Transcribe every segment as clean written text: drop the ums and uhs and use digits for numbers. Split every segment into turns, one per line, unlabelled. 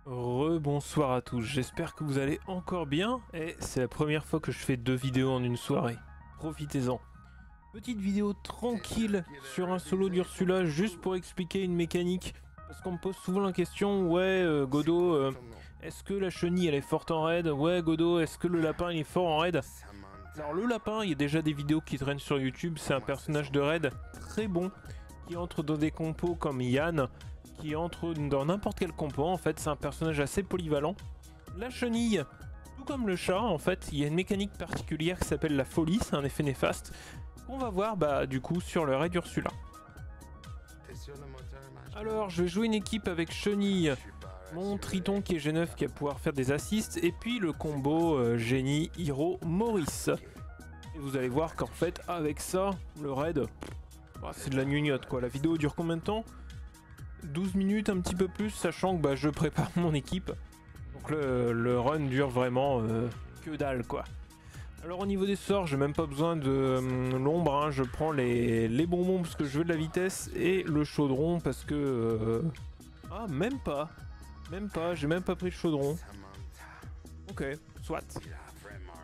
Rebonsoir à tous, j'espère que vous allez encore bien et c'est la première fois que je fais 2 vidéos en une soirée. Profitez-en. Petite vidéo tranquille sur un solo d'Ursula juste pour expliquer une mécanique. Parce qu'on me pose souvent la question, ouais Godot, est-ce que la chenille elle est forte en raid? Ouais Godot, est-ce que le lapin il est fort en raid? Alors le lapin, il y a déjà des vidéos qui traînent sur YouTube, c'est un personnage de raid très bon qui entre dans des compos comme Yann, qui entre dans n'importe quel compo. En fait, c'est un personnage assez polyvalent. La chenille, tout comme le chat, en fait, il y a une mécanique particulière qui s'appelle la folie, c'est un effet néfaste, qu'on va voir du coup sur le raid Ursula. Alors, je vais jouer une équipe avec chenille, mon Triton qui est G9 qui va pouvoir faire des assists, et puis le combo génie, Hiro, Maurice. Et vous allez voir qu'en fait, avec ça, le raid, c'est de la gnognotte quoi. La vidéo dure combien de temps? 12 minutes, un petit peu plus, sachant que je prépare mon équipe. Donc le run dure vraiment que dalle quoi. Alors au niveau des sorts, j'ai même pas besoin de l'ombre, hein. Je prends les bonbons parce que je veux de la vitesse et le chaudron parce que... Ah, même pas, j'ai même pas pris le chaudron. Ok, soit.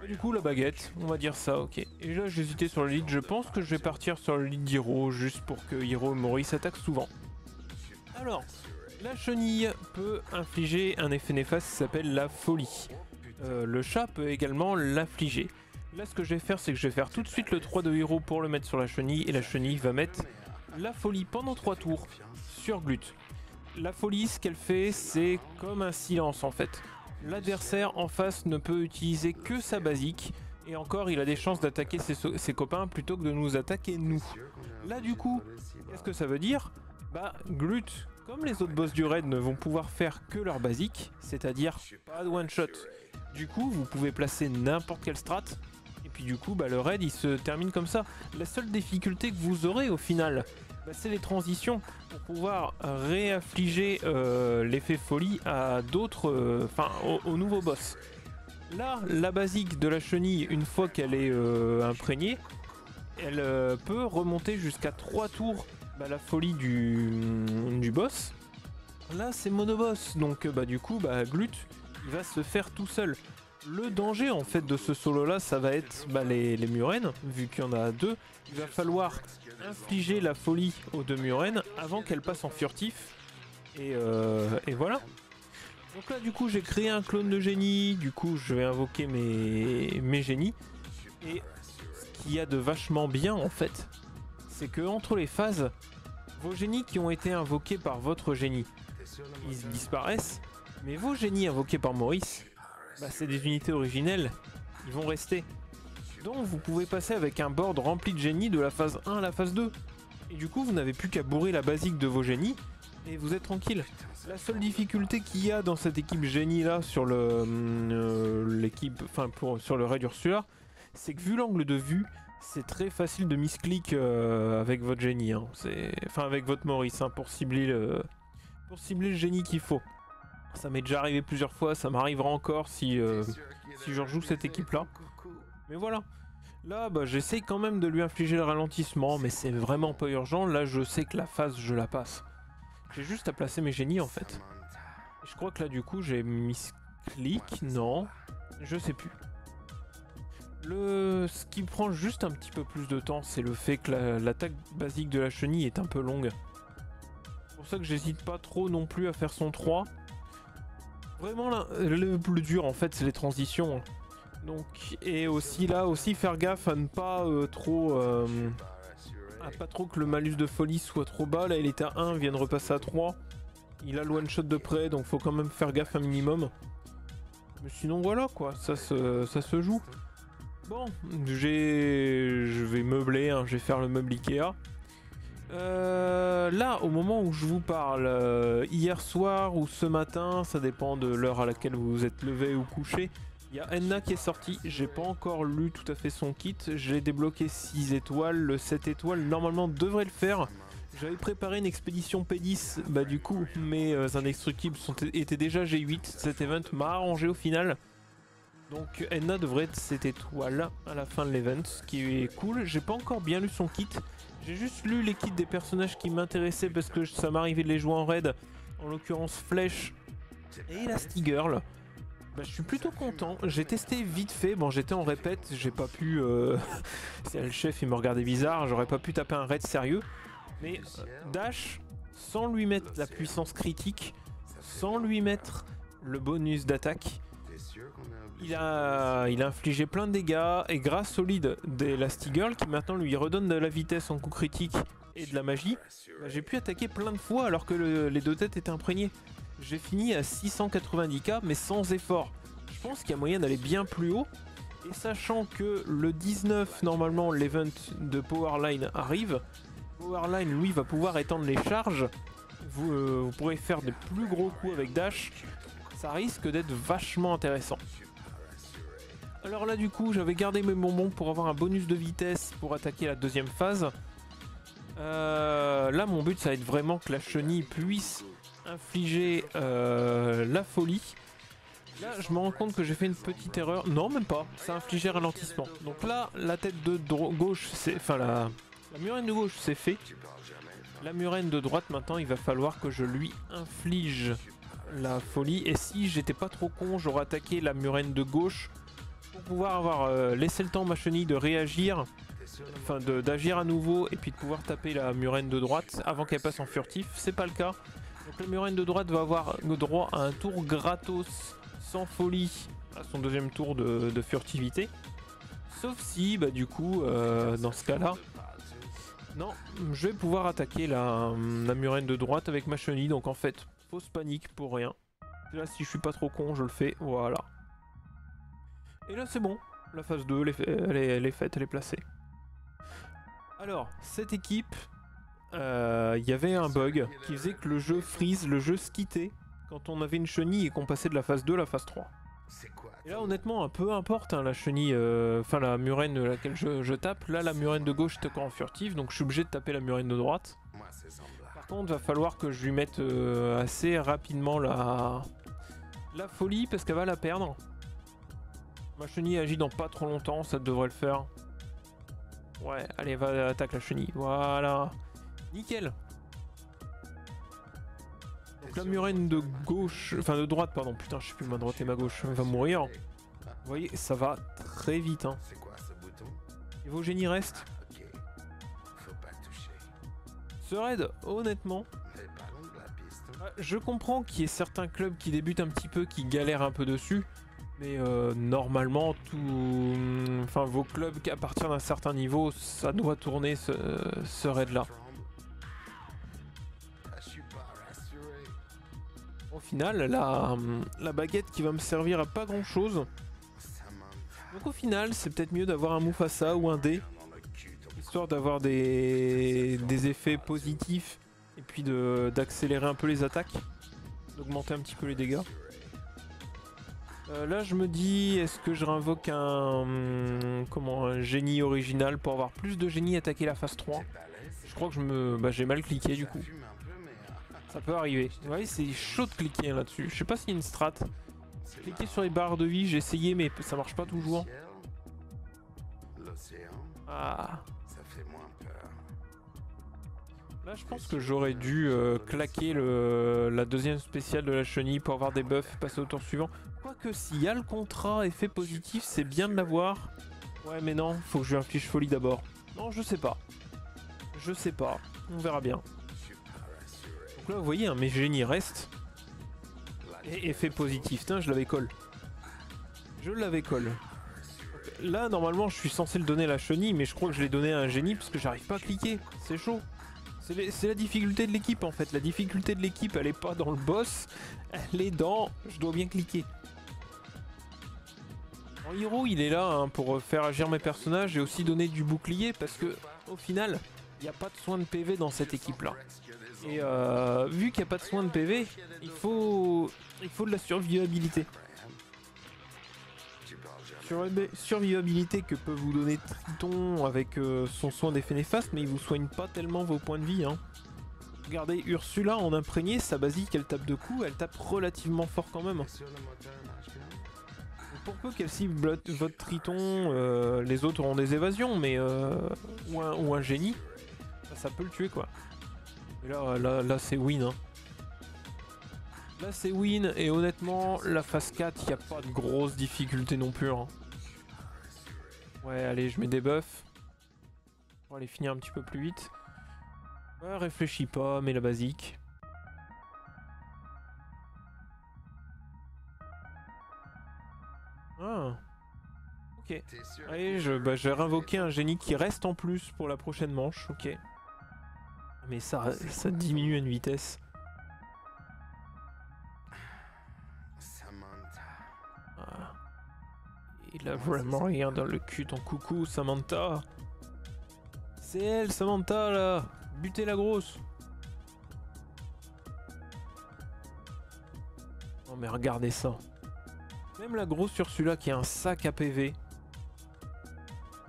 Et du coup la baguette, on va dire ça, ok. Et là j'hésitais sur le lead, je pense que je vais partir sur le lead d'Hiro, juste pour que Hiro et Maurice attaquent souvent. Alors, la chenille peut infliger un effet néfaste qui s'appelle la folie. Le chat peut également l'infliger. Là, ce que je vais faire, c'est que je vais faire tout de suite le 3 de Hiro pour le mettre sur la chenille, et la chenille va mettre la folie pendant 3 tours sur Glut. La folie, ce qu'elle fait, c'est comme un silence en fait. L'adversaire en face ne peut utiliser que sa basique, et encore, il a des chances d'attaquer ses copains plutôt que de nous attaquer nous. Là, du coup, qu'est-ce que ça veut dire ? Glut, comme les autres boss du raid ne vont pouvoir faire que leur basique, c'est-à-dire pas de one shot. Du coup, vous pouvez placer n'importe quelle strat, et puis du coup, le raid il se termine comme ça. La seule difficulté que vous aurez au final, c'est les transitions pour pouvoir réaffliger l'effet folie à d'autres, aux nouveaux boss. Là, la basique de la chenille, une fois qu'elle est imprégnée, elle peut remonter jusqu'à 3 tours la folie du boss. Là c'est monoboss, donc du coup Glut il va se faire tout seul. Le danger en fait de ce solo là, ça va être les Murennes, vu qu'il y en a 2. Il va falloir infliger la folie aux 2 Murennes avant qu'elles passent en furtif. Et voilà. Donc là du coup j'ai créé un clone de génie, du coup je vais invoquer mes génies. Et ce qu'il y a de vachement bien en fait, c'est que entre les phases, vos génies qui ont été invoqués par votre génie, ils disparaissent, mais vos génies invoqués par Maurice, c'est des unités originelles, ils vont rester. Donc vous pouvez passer avec un board rempli de génies de la phase 1 à la phase 2. Et du coup vous n'avez plus qu'à bourrer la basique de vos génies, et vous êtes tranquille. La seule difficulté qu'il y a dans cette équipe génie là, sur sur le raid Ursula, c'est que vu l'angle de vue, c'est très facile de misclick avec votre génie, hein. Avec votre Maurice, hein, pour cibler le génie qu'il faut. Ça m'est déjà arrivé plusieurs fois, ça m'arrivera encore si je rejoue cette équipe là. Mais voilà. Là j'essaye quand même de lui infliger le ralentissement, mais c'est vraiment pas urgent. Là je sais que la phase je la passe. J'ai juste à placer mes génies en fait. Et je crois que là du coup j'ai misclick, non, je sais plus. Ce qui prend juste un petit peu plus de temps, c'est le fait que l'attaque basique de la chenille est un peu longue. C'est pour ça que j'hésite pas trop non plus à faire son 3. Vraiment le plus dur en fait c'est les transitions. Donc, et aussi là faire gaffe à ne pas pas trop que le malus de folie soit trop bas. Là il était à 1, il vient de repasser à 3. Il a le one shot de près, donc faut quand même faire gaffe un minimum. Mais sinon voilà quoi, ça se joue. Bon, je vais meubler, hein, je vais faire le meuble Ikea. Là, au moment où je vous parle, hier soir ou ce matin, ça dépend de l'heure à laquelle vous vous êtes levé ou couché, il y a Enna qui est sorti. J'ai pas encore lu tout à fait son kit, j'ai débloqué 6 étoiles, le 7 étoiles normalement devrait le faire. J'avais préparé une expédition P10, du coup mes indestructibles étaient déjà G8, cet event m'a arrangé au final. Donc Enna devrait être cette étoile à la fin de l'event, ce qui est cool. J'ai pas encore bien lu son kit. J'ai juste lu les kits des personnages qui m'intéressaient parce que ça m'arrivait de les jouer en raid. En l'occurrence Flèche Et Elastigirl, bah, je suis plutôt content. J'ai testé vite fait, bon j'étais en répète, j'ai pas pu... le chef il me regardait bizarre, j'aurais pas pu taper un raid sérieux. Mais Dash, sans lui mettre la puissance critique, sans lui mettre le bonus d'attaque, il a infligé plein de dégâts, et grâce au lead d'Elastigirl qui maintenant lui redonne de la vitesse en coup critique et de la magie, bah, j'ai pu attaquer plein de fois alors que les deux têtes étaient imprégnées. J'ai fini à 690k mais sans effort. Je pense qu'il y a moyen d'aller bien plus haut, et sachant que le 19 normalement l'event de Powerline arrive, Powerline lui va pouvoir étendre les charges, vous pourrez faire de plus gros coups avec Dash, ça risque d'être vachement intéressant. Alors là du coup j'avais gardé mes bonbons pour avoir un bonus de vitesse pour attaquer la deuxième phase. Là mon but ça va être vraiment que la chenille puisse infliger la folie. Là je me rends compte que j'ai fait une petite erreur. Non même pas, ça a infligé ralentissement. Donc là la tête de gauche, enfin la murène de gauche c'est fait. La murène de droite maintenant il va falloir que je lui inflige la folie. Et si j'étais pas trop con j'aurais attaqué la murène de gauche pour pouvoir avoir laissé le temps à ma chenille de réagir, enfin d'agir à nouveau, et puis de pouvoir taper la murène de droite avant qu'elle passe en furtif. C'est pas le cas. Donc la murène de droite va avoir le droit à un tour gratos sans folie à son deuxième tour de furtivité. Sauf si bah du coup dans ce cas là, non, je vais pouvoir attaquer la murène de droite avec ma chenille. Donc en fait fausse panique pour rien. Là si je suis pas trop con je le fais, voilà. Et là c'est bon, la phase 2 elle est faite, elle est placée. Alors, cette équipe, il y avait un bug qui faisait que le jeu freeze, le jeu skittait quand on avait une chenille et qu'on passait de la phase 2 à la phase 3. Et là honnêtement, peu importe hein, la chenille, enfin la murène de laquelle je tape, là la murène de gauche est encore en furtif, donc je suis obligé de taper la murène de droite. Par contre, va falloir que je lui mette assez rapidement la folie parce qu'elle va la perdre. Ma chenille agit dans pas trop longtemps, ça devrait le faire. Ouais, allez, va attaque la chenille. Voilà. Nickel. Donc la murène de gauche, enfin de droite, pardon. Putain, je sais plus ma droite et ma gauche. Elle va mourir. Vous voyez, ça va très vite. Hein. Et vos génies restent. Ce raid, honnêtement, je comprends qu'il y ait certains clubs qui débutent un petit peu, qui galèrent un peu dessus. Mais normalement, enfin vos clubs à partir d'un certain niveau, ça doit tourner ce raid là. Au final, la baguette qui va me servir à pas grand chose. Donc au final, c'est peut-être mieux d'avoir un Mufasa ou un dé, histoire d'avoir des effets positifs et puis d'accélérer un peu les attaques, d'augmenter un petit peu les dégâts. Là je me dis, est-ce que je réinvoque un génie original pour avoir plus de génie attaquer la phase 3? Je crois que j'ai mal cliqué du coup. Ça peut arriver. Vous voyez, c'est chaud de cliquer là-dessus. Je sais pas s'il y a une strat. Cliquer sur les barres de vie, j'ai essayé mais ça marche pas toujours. Ah. Là je pense que j'aurais dû claquer la deuxième spéciale de la chenille pour avoir des buffs et passer au tour suivant. Quoique s'il y a le contrat effet positif, c'est bien de l'avoir. Ouais mais non, faut que je lui inflige folie d'abord. Non je sais pas. Je sais pas. On verra bien. Donc là vous voyez, hein, mes génies restent. Et effet positif, tiens je l'avais colle. Je l'avais colle. Là normalement je suis censé le donner à la chenille, mais je crois que je l'ai donné à un génie parce que j'arrive pas à cliquer. C'est chaud. C'est la difficulté de l'équipe en fait. La difficulté de l'équipe elle est pas dans le boss, elle est dans je dois bien cliquer. En Hiro il est là hein, pour faire agir mes personnages et aussi donner du bouclier parce que au final il n'y a pas de soin de PV dans cette équipe là. Et vu qu'il n'y a pas de soin de PV, il faut de la survivabilité. Survivabilité que peut vous donner Triton avec son soin d'effet néfaste, mais il vous soigne pas tellement vos points de vie. Hein. Regardez, Ursula en imprégné, sa basique elle tape de coups, elle tape relativement fort quand même. Pour peu qu'elle cible votre Triton, les autres auront des évasions, mais ou un génie, ça peut le tuer quoi. Et là c'est win. Hein. Là c'est win et honnêtement la phase 4 il n'y a pas de grosses difficultés non plus. Hein. Ouais allez je mets des buffs. On va aller finir un petit peu plus vite. Ouais, réfléchis pas, mets la basique. Ah. Ok. Allez, je vais réinvoquer un génie qui reste en plus pour la prochaine manche. Ok. Mais ça diminue à une vitesse. Ah. Il a vraiment rien dans le cul, ton coucou, Samantha. C'est elle, Samantha, là. Butez la grosse. Oh, mais regardez ça. Même la grosse sur celui-là qui a un sac à PV.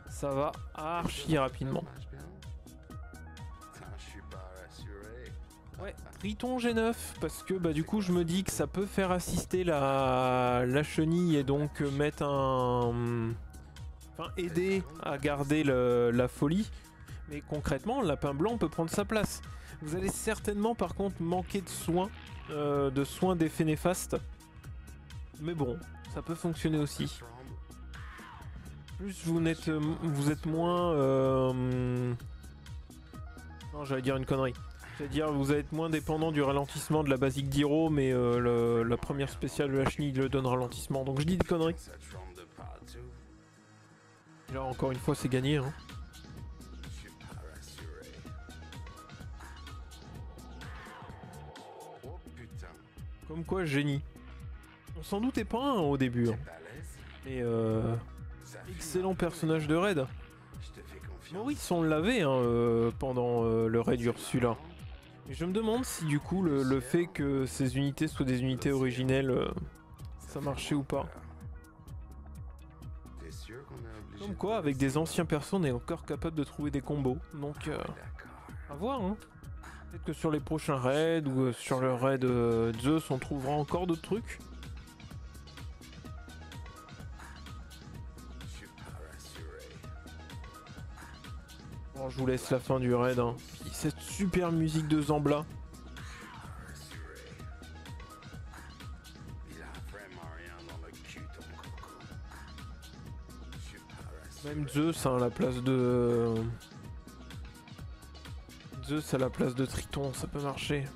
Ça va archi rapidement. Ouais, Triton G9 parce que bah du coup je me dis que ça peut faire assister la chenille et donc mettre un... Enfin aider à garder la folie. Mais concrètement, le lapin blanc peut prendre sa place. Vous allez certainement par contre manquer de soins d'effets néfastes. Mais bon, ça peut fonctionner aussi. Plus vous êtes moins... Non, j'allais dire une connerie. C'est-à-dire vous allez être moins dépendant du ralentissement de la basique d'Hiro, mais la première spéciale de la chenille le donne ralentissement. Donc je dis des conneries. Et là encore une fois c'est gagné. Hein. Comme quoi génie. On s'en doutait pas un au début. Hein. Et excellent personnage de raid. Maurice on l'avait hein, pendant le raid Ursula. Et je me demande si du coup le fait que ces unités soient des unités originelles, ça marchait ou pas. Comme quoi avec des anciens persos on est encore capable de trouver des combos. Donc à voir hein. Peut-être que sur les prochains raids ou sur le raid Zeus on trouvera encore d'autres trucs. Bon, je vous laisse la fin du raid. Hein. Puis cette super musique de Zambla. Même Zeus hein, à la place de... Zeus à la place de Triton, ça peut marcher.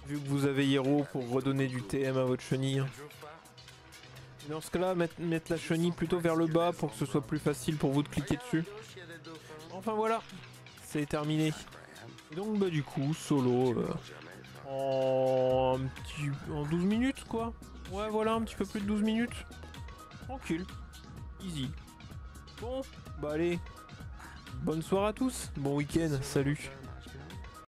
Vu que vous avez Hiro pour redonner du TM à votre chenille. Et dans ce cas là, mettre la chenille plutôt vers le bas pour que ce soit plus facile pour vous de cliquer dessus. Enfin voilà, c'est terminé. Et donc bah du coup, solo en 12 minutes quoi. Ouais voilà, un petit peu plus de 12 minutes. Tranquille, easy. Bon, bah allez. Bonne soirée à tous, bon week-end, salut.